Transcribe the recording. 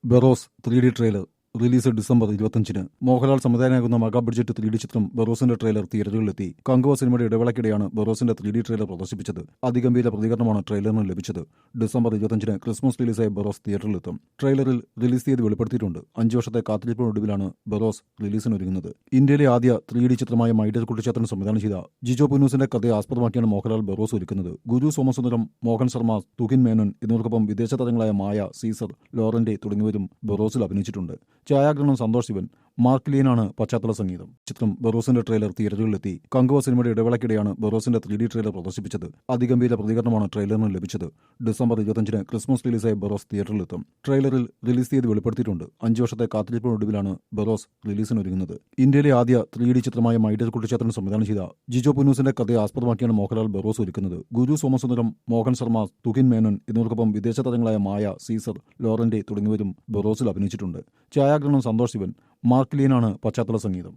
Burroughs 3D trailer release December 25-ന്. മോഹൻലാൽ സംവിധായകനാകുന്ന mega budget 3D ചിത്രം ബെറോസിന്റെ ട്രെയിലർ തിയേറ്ററുകളിലെത്തി. കങ്കുവ സിനിമയുടെ ഇടവേളയ്ക്കിടെയാണ് ബെറോസിന്റെ 3D ട്രെയിലർ പ്രദർശിപ്പിച്ചത്. അതിഗംഭീര പ്രതികരണമാണ് ട്രെയിലറിന് ലഭിച്ചത്. ഡിസംബർ 25-ന് ക്രിസ്മസ് റിലീസായ ബെറോസ് തിയേറ്ററിലെത്തും. ട്രെയിലറിൽ റിലീസ് തീയതി വെളിപ്പെടുത്തിയിട്ടുണ്ട്. 5 വർഷത്തെ കാത്തിരിപ്പിനൊടുവിലാണ് ബെറോസ് റിലീസിനൊരുങ്ങുന്നത്. ഇന്ത്യയിലെ ആദ്യ 3D ചിത്രമായ മൈഡിയർ കുട്ടിച്ചാത്തൻ സംവിധാനം ചെയ്ത ജിജോ പുന്നൂസിന്റെ കഥയെ ആസ്പദമാക്കിയാണ് മോഹൻലാൽ ബെറോസ് ഒരുക്കുന്നത്. ഗുരു സോമസുന്ദരം, മോഹൻ ശർമ്മ, തുഹിൻ മേനോൻ എന്നിവർക്കൊപ്പം വിദേശ താരങ്ങളായ മായ, സീസർ, ലോറന്റെ തുടങ്ങിയവരും ബെറോസിൽ അഭിനയിച്ചിട്ടുണ്ട്. ഛായാഗ്രഹണം സന്തോഷ് ശിവൻ, മാർക്ക് ലിയനാണ് പശ്ചാത്തല സംഗീതം. ചിത്രം ബെറോസിന്റെ ട്രെയിലർ തിയേറ്ററുകളിലെത്തി. കങ്കുവ സിനിമയുടെ ഇടവേളയ്ക്കിടെയാണ് ബെറോസിന്റെ 3D ട്രെയിലർ പ്രദർശിപ്പിച്ചത്. അതിഗംഭീര പ്രതികരണമാണ് ട്രെയിലറിന് ലഭിച്ചത്. ഡിസംബർ 25-ന് ക്രിസ്മസ് റിലീസായ ബെറോസ് തിയേറ്ററിലെത്തും. ട്രെയിലറിൽ റിലീസ് തീയതി വെളിപ്പെടുത്തിയിട്ടുണ്ട്. 5 വർഷത്തെ കാത്തിരിപ്പിനൊടുവിലാണ് ബെറോസ് റിലീസിനൊരുങ്ങുന്നത്. ഇന്ത്യയിലെ ആദ്യ 3D ചിത്രമായ മൈഡിയർ കുട്ടിച്ചാത്തൻ സംവിധാനം ചെയ്ത ജിജോ പുന്നൂസിന്റെ കഥയെ ആസ്പദമാക്കിയാണ് മോഹൻലാൽ ബെറോസ് ഒരുക്കുന്നത്. ഗുരു സോമസുന്ദരം, മോഹൻ ശർമ്മ, തുഹിൻ മേനോൻ എന്നിവർക്കൊപ്പം വിദേശ താരങ്ങളായ മായ, സീസർ, ലോറന്റെ തുടങ്ങിയവരും ബെറോസിൽ അഭിനയിച്ചിട്ടുണ്ട്. ഛായാഗ്രഹണം സന്തോഷ് ശിവൻ, മാർക്ക് ലിയനാണ് പശ്ചാത്തല സംഗീതം.